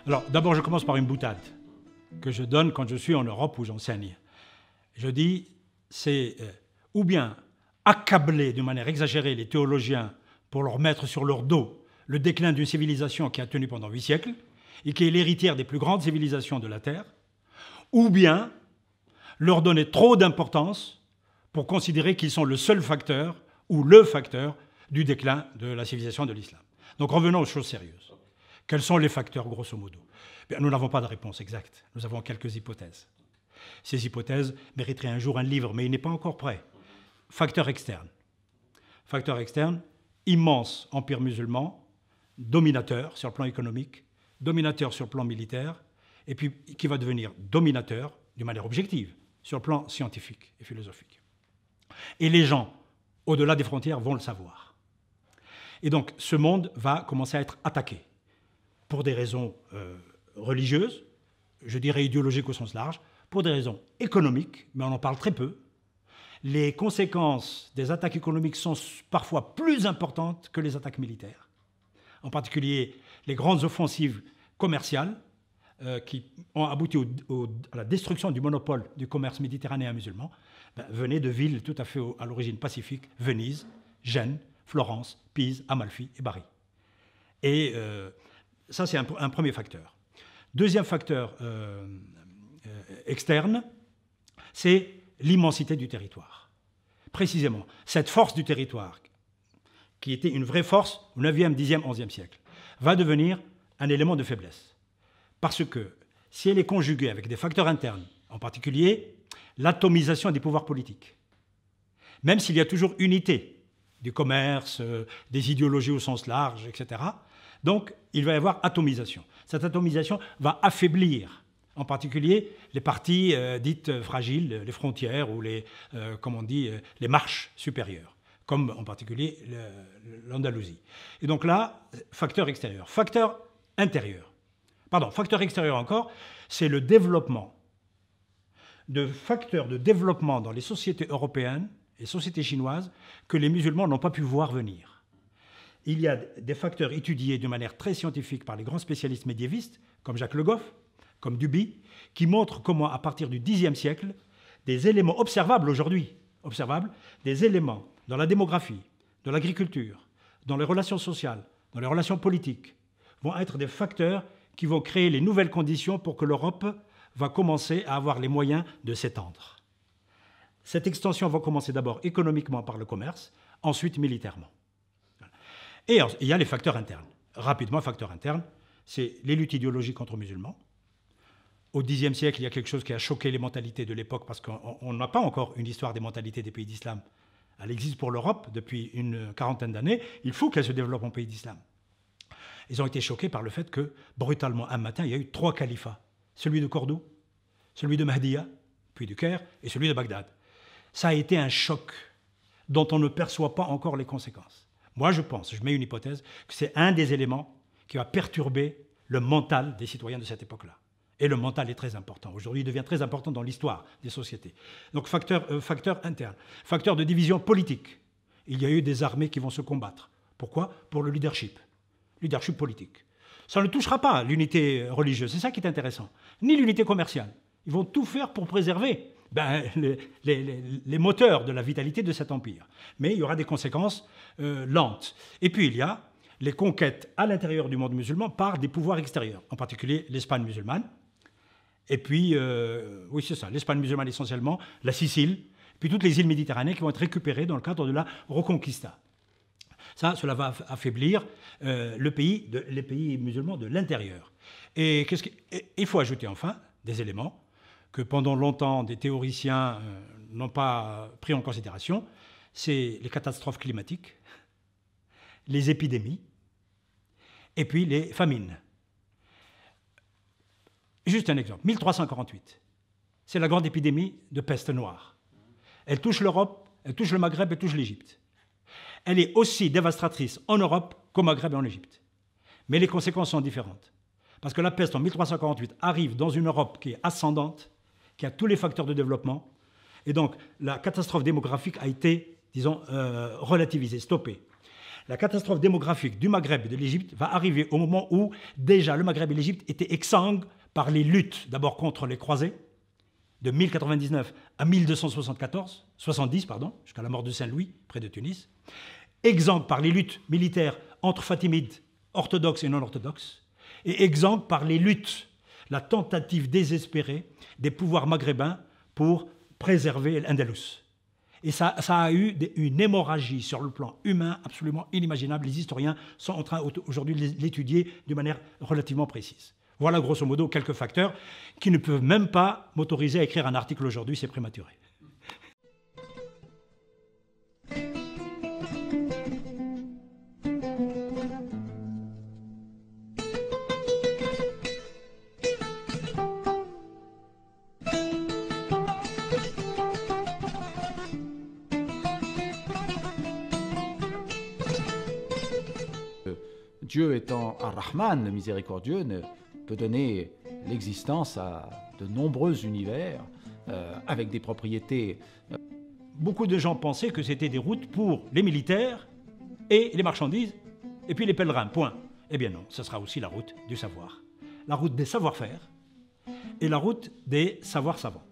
Alors, d'abord, je commence par une boutade que je donne quand je suis en Europe où j'enseigne. Je dis, c'est ou bien accabler de manière exagérée les théologiens pour leur mettre sur leur dos le déclin d'une civilisation qui a tenu pendant 8 siècles et qui est l'héritière des plus grandes civilisations de la Terre, ou bien leur donner trop d'importance pour considérer qu'ils sont le seul facteur ou le facteur du déclin de la civilisation de l'islam. Donc revenons aux choses sérieuses. Quels sont les facteurs, grosso modo? Bien, nous n'avons pas de réponse exacte. Nous avons quelques hypothèses. Ces hypothèses mériteraient un jour un livre, mais il n'est pas encore prêt. Facteurs externes. Facteurs externes, immense empire musulman, dominateur sur le plan économique, dominateur sur le plan militaire, et puis qui va devenir dominateur, d'une manière objective, sur le plan scientifique et philosophique. Et les gens, au-delà des frontières, vont le savoir. Et donc, ce monde va commencer à être attaqué pour des raisons religieuses, je dirais idéologiques au sens large, pour des raisons économiques, mais on en parle très peu. Les conséquences des attaques économiques sont parfois plus importantes que les attaques militaires. En particulier, les grandes offensives commerciales qui ont abouti à la destruction du monopole du commerce méditerranéen musulman venaient de villes tout à fait à l'origine pacifique, Venise, Gênes, Florence, Pise, Amalfi et Bari. Et ça, c'est un premier facteur. Deuxième facteur externe, c'est l'immensité du territoire. Précisément, cette force du territoire, qui était une vraie force au 9e, 10e, 11e siècle, va devenir un élément de faiblesse. Parce que si elle est conjuguée avec des facteurs internes, en particulier l'atomisation des pouvoirs politiques, même s'il y a toujours unité du commerce, des idéologies au sens large, etc., donc il va y avoir atomisation. Cette atomisation va affaiblir en particulier les parties dites fragiles, les frontières ou les marches supérieures, comme en particulier l'Andalousie. Et donc là, facteur extérieur. Facteur intérieur. Pardon, facteur extérieur encore, c'est le développement de facteurs de développement dans les sociétés européennes et sociétés chinoises que les musulmans n'ont pas pu voir venir. Il y a des facteurs étudiés de manière très scientifique par les grands spécialistes médiévistes, comme Jacques Le Goff, comme Duby, qui montrent comment, à partir du Xe siècle, des éléments observables aujourd'hui, des éléments dans la démographie, dans l'agriculture, dans les relations sociales, dans les relations politiques, vont être des facteurs qui vont créer les nouvelles conditions pour que l'Europe va commencer à avoir les moyens de s'étendre. Cette extension va commencer d'abord économiquement par le commerce, ensuite militairement. Et il y a les facteurs internes. Rapidement, facteurs internes, c'est les luttes idéologiques entre musulmans. Au Xe siècle, il y a quelque chose qui a choqué les mentalités de l'époque parce qu'on n'a pas encore une histoire des mentalités des pays d'islam. Elle existe pour l'Europe depuis une quarantaine d'années. Il faut qu'elle se développe en pays d'islam. Ils ont été choqués par le fait que, brutalement, un matin, il y a eu 3 califats. Celui de Cordoue, celui de Mahdiya, puis du Caire, et celui de Bagdad. Ça a été un choc dont on ne perçoit pas encore les conséquences. Moi, je pense, je mets une hypothèse, que c'est un des éléments qui va perturber le mental des citoyens de cette époque-là. Et le mental est très important. Aujourd'hui, il devient très important dans l'histoire des sociétés. Donc, facteur interne. Facteur de division politique. Il y a eu des armées qui vont se combattre. Pourquoi? Pour le leadership. Leadership politique. Ça ne touchera pas l'unité religieuse. C'est ça qui est intéressant. Ni l'unité commerciale. Ils vont tout faire pour préserver les moteurs de la vitalité de cet empire. Mais il y aura des conséquences lentes. Et puis, il y a les conquêtes à l'intérieur du monde musulman par des pouvoirs extérieurs, en particulier l'Espagne musulmane. Et puis, oui, c'est ça, l'Espagne musulmane essentiellement, la Sicile, puis toutes les îles méditerranéennes qui vont être récupérées dans le cadre de la Reconquista. Cela va affaiblir les pays musulmans de l'intérieur. Et il faut ajouter enfin des éléments que pendant longtemps des théoriciens n'ont pas pris en considération, c'est les catastrophes climatiques, les épidémies et puis les famines. Juste un exemple, 1348, c'est la grande épidémie de peste noire. Elle touche l'Europe, elle touche le Maghreb, elle touche l'Égypte. Elle est aussi dévastatrice en Europe qu'au Maghreb et en Égypte. Mais les conséquences sont différentes. Parce que la peste en 1348 arrive dans une Europe qui est ascendante, qui a tous les facteurs de développement, et donc la catastrophe démographique a été, disons, relativisée, stoppée. La catastrophe démographique du Maghreb et de l'Égypte va arriver au moment où déjà le Maghreb et l'Égypte étaient exsangues par les luttes, d'abord contre les croisés, de 1099 à 1274, 70, jusqu'à la mort de Saint-Louis, près de Tunis, exsangues par les luttes militaires entre Fatimides, orthodoxes et non orthodoxes, et exsangues par les luttes, la tentative désespérée des pouvoirs maghrébins pour préserver l'Andalous. Et ça a eu une hémorragie sur le plan humain absolument inimaginable. Les historiens sont en train aujourd'hui de l'étudier de manière relativement précise. Voilà grosso modo quelques facteurs qui ne peuvent même pas m'autoriser à écrire un article aujourd'hui, c'est prématuré. Dieu étant Ar-Rahman, le miséricordieux, peut donner l'existence à de nombreux univers avec des propriétés. Beaucoup de gens pensaient que c'était des routes pour les militaires et les marchandises, et puis les pèlerins, point. Eh bien non, ce sera aussi la route du savoir, la route des savoir-faire et la route des savoirs savants.